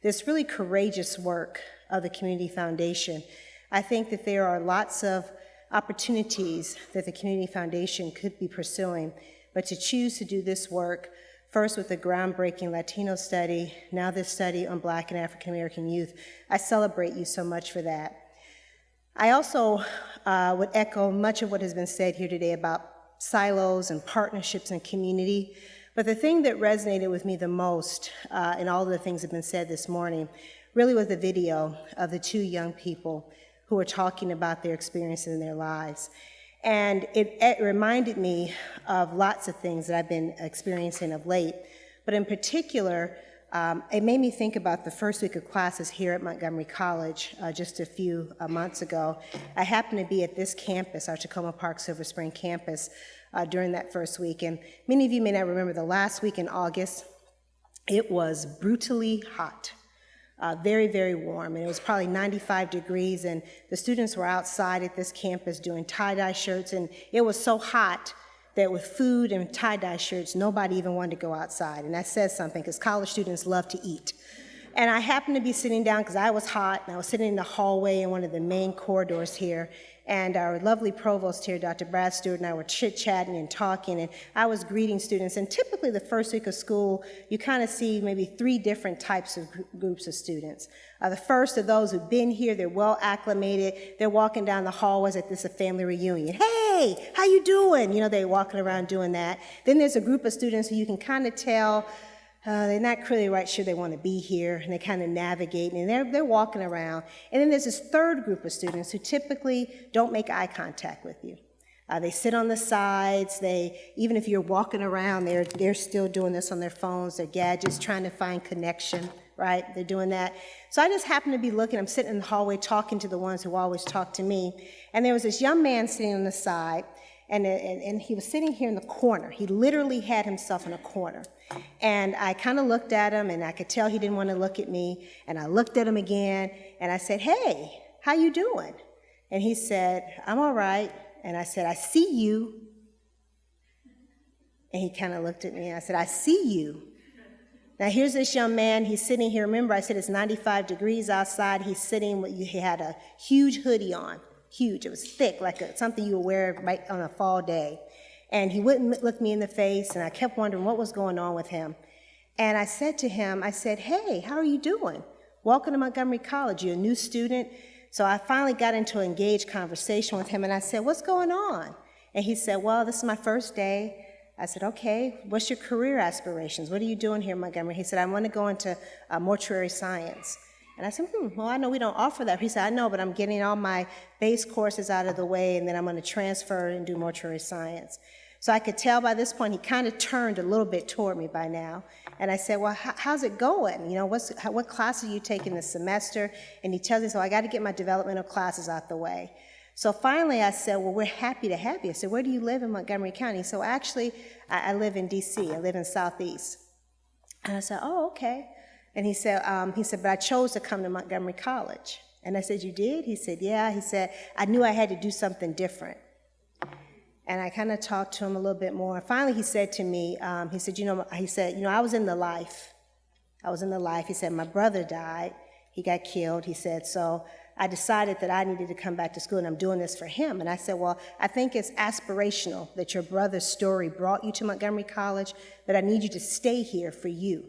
[SPEAKER 12] this really courageous work of the Community Foundation. I think that there are lots of opportunities that the Community Foundation could be pursuing, but to choose to do this work, first with the groundbreaking Latino study, now this study on Black and African American youth, I celebrate you so much for that. I also would echo much of what has been said here today about silos and partnerships and community, but the thing that resonated with me the most in all of the things that have been said this morning really was the video of the two young people who were talking about their experiences in their lives. And it reminded me of lots of things that I've been experiencing of late, but in particular, it made me think about the first week of classes here at Montgomery College just a few months ago. I happened to be at this campus, our Tacoma Park Silver Spring campus, during that first week. And many of you may not remember the last week in August, it was brutally hot. Very, very warm, and it was probably 95 degrees, and the students were outside at this campus doing tie-dye shirts, and it was so hot that with food and tie-dye shirts, nobody even wanted to go outside. And that says something, because college students love to eat. And I happened to be sitting down because I was hot, and I was sitting in the hallway in one of the main corridors here, and our lovely provost here, Dr. Brad Stewart, and I were chit-chatting and talking, and I was greeting students. And typically the first week of school, you kind of see maybe 3 different types of groups of students. The first are those who've been here, they're well acclimated, they're walking down the hallways like this is a family reunion. Hey, how you doing? You know, they're walking around doing that. Then there's a group of students who you can kind of tell they're not really right sure they want to be here, and they kind of navigate, and they're walking around. And then there's this third group of students who typically don't make eye contact with you. They sit on the sides. Even if you're walking around, they're still doing this on their phones, their gadgets, trying to find connection, right? They're doing that. So I just happened to be looking. I'm sitting in the hallway talking to the ones who always talk to me, and there was this young man sitting on the side, and he was sitting here in the corner. He literally had himself in a corner. And I kind of looked at him, and I could tell he didn't want to look at me. And I looked at him again, and I said, hey, how you doing? And he said, I'm all right. And I said, I see you. And he kind of looked at me, and I said, I see you. Now, here's this young man. He's sitting here. Remember, I said it's 95 degrees outside. He's sitting, he had a huge hoodie on. Huge. It was thick, like something you would wear right on a fall day. And he wouldn't look me in the face, and I kept wondering what was going on with him. And I said to him, I said, hey, how are you doing? Welcome to Montgomery College. You're a new student. So I finally got into an engaged conversation with him, and I said, what's going on? And he said, well, this is my first day. I said, okay, what's your career aspirations? What are you doing here in Montgomery? He said, I want to go into mortuary science. And I said, well, I know we don't offer that. He said, I know, but I'm getting all my base courses out of the way, and then I'm going to transfer and do mortuary science. So I could tell by this point he kind of turned a little bit toward me by now. And I said, well, how's it going? You know, what classes are you taking this semester? And he tells me, so I got to get my developmental classes out the way. So finally I said, well, we're happy to have you. I said, where do you live in Montgomery County? So actually, I live in D.C. I live in Southeast. And I said, oh, okay. And he said, but I chose to come to Montgomery College. And I said, you did? He said, yeah. He said, I knew I had to do something different. And I kind of talked to him a little bit more. And finally, he said to me, I was in the life. I was in the life. He said, my brother died. He got killed. He said, so I decided that I needed to come back to school, and I'm doing this for him. And I said, well, I think it's aspirational that your brother's story brought you to Montgomery College, but I need you to stay here for you.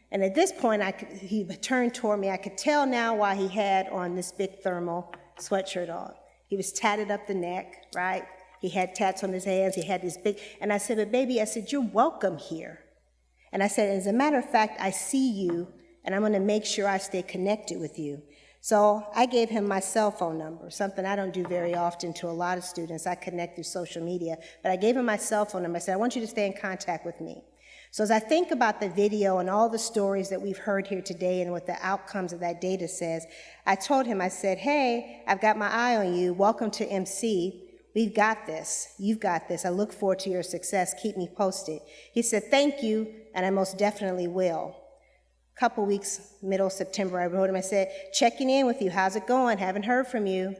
[SPEAKER 12] And at this point, he turned toward me. I could tell now why he had on this big thermal sweatshirt on. He was tatted up the neck, right? He had tats on his hands. He had this big, and I said, but baby, I said, you're welcome here. And I said, as a matter of fact, I see you, and I'm going to make sure I stay connected with you. So I gave him my cell phone number, something I don't do very often to a lot of students. I connect through social media, but I gave him my cell phone number. I said, I want you to stay in contact with me. So as I think about the video and all the stories that we've heard here today and what the outcomes of that data says, I told him, I said, hey, I've got my eye on you. Welcome to MC. We've got this. You've got this. I look forward to your success. Keep me posted. He said, thank you, and I most definitely will. A couple weeks, middle of September, I wrote him. I said, checking in with you. How's it going? Haven't heard from you.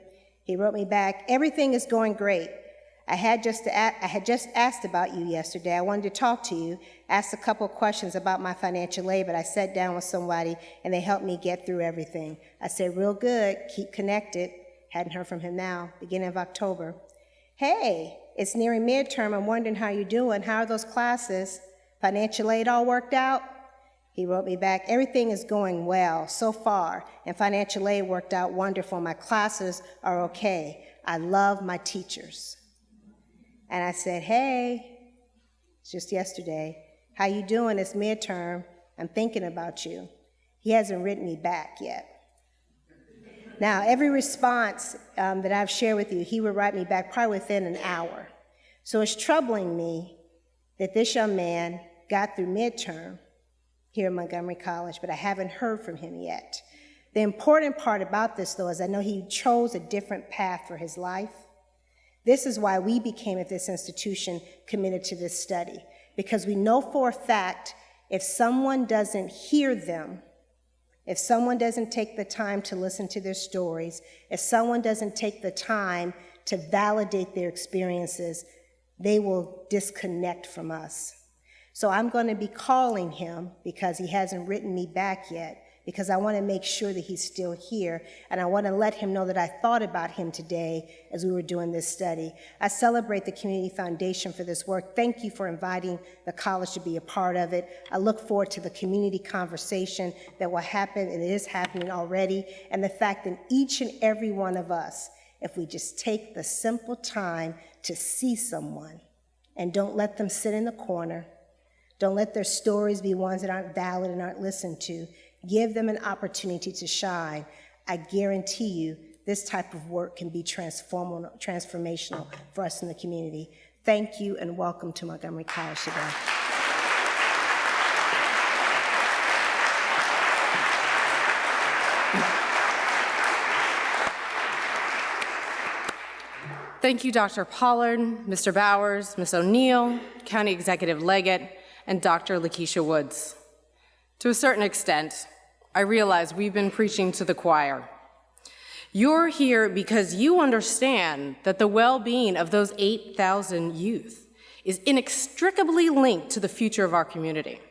[SPEAKER 12] He wrote me back, everything is going great. I had just asked about you yesterday. I wanted to talk to you, asked a couple questions about my financial aid, but I sat down with somebody, and they helped me get through everything. I said, real good. Keep connected. Hadn't heard from him now, beginning of October. Hey, it's nearing midterm. I'm wondering how you're doing. How are those classes? Financial aid all worked out? He wrote me back, everything is going well so far, and financial aid worked out wonderful. My classes are okay. I love my teachers. And I said, hey, it's just yesterday. How you doing? It's midterm. I'm thinking about you. He hasn't written me back yet. Now, every response that I've shared with you, he would write me back probably within an hour. So it's troubling me that this young man got through midterm here at Montgomery College, but I haven't heard from him yet. The important part about this, though, is I know he chose a different path for his life. This is why we became at this institution committed to this study, because we know for a fact if someone doesn't hear them, if someone doesn't take the time to listen to their stories, if someone doesn't take the time to validate their experiences, they will disconnect from us. So I'm going to be calling him because he hasn't written me back yet, because I want to make sure that he's still here, and I want to let him know that I thought about him today as we were doing this study. I celebrate the Community Foundation for this work. Thank you for inviting the college to be a part of it. I look forward to the community conversation that will happen, and it is happening already, and the fact that each and every one of us, if we just take the simple time to see someone and don't let them sit in the corner, don't let their stories be ones that aren't valid and aren't listened to, give them an opportunity to shine, I guarantee you this type of work can be transformational for us in the community. Thank you and welcome to Montgomery College today.
[SPEAKER 2] Thank you, Dr. Pollard, Mr. Bowers, Ms. O'Neill, County Executive Leggett, and Dr. Lakeisha Woods. To a certain extent, I realize we've been preaching to the choir. You're here because you understand that the well-being of those 8,000 youth is inextricably linked to the future of our community.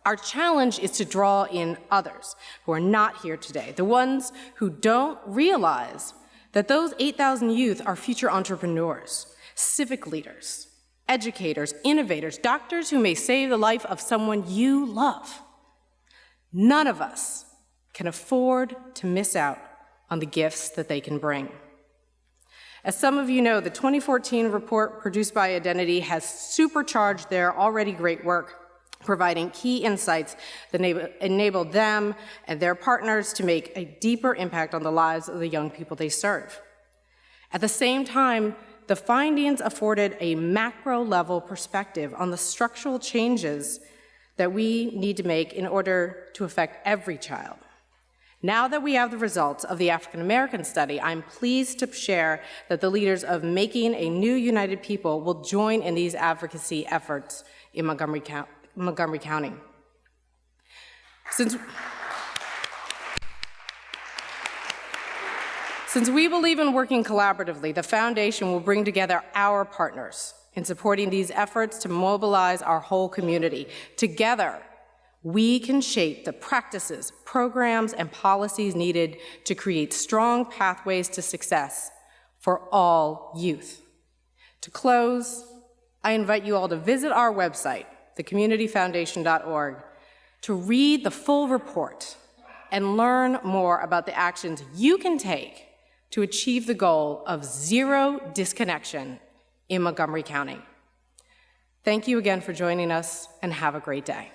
[SPEAKER 2] Our challenge is to draw in others who are not here today, the ones who don't realize that those 8,000 youth are future entrepreneurs, civic leaders, educators, innovators, doctors who may save the life of someone you love. None of us can afford to miss out on the gifts that they can bring. As some of you know, the 2014 report produced by Identity has supercharged their already great work, providing key insights that enable them and their partners to make a deeper impact on the lives of the young people they serve. At the same time, the findings afforded a macro-level perspective on the structural changes that we need to make in order to affect every child. Now that we have the results of the African American study, I'm pleased to share that the leaders of Making a New United People will join in these advocacy efforts in Montgomery County. Since we believe in working collaboratively, the Foundation will bring together our partners in supporting these efforts to mobilize our whole community. Together, we can shape the practices, programs, and policies needed to create strong pathways to success for all youth. To close, I invite you all to visit our website, thecommunityfoundation.org, to read the full report and learn more about the actions you can take to achieve the goal of zero disconnection in Montgomery County. Thank you again for joining us, and have a great day.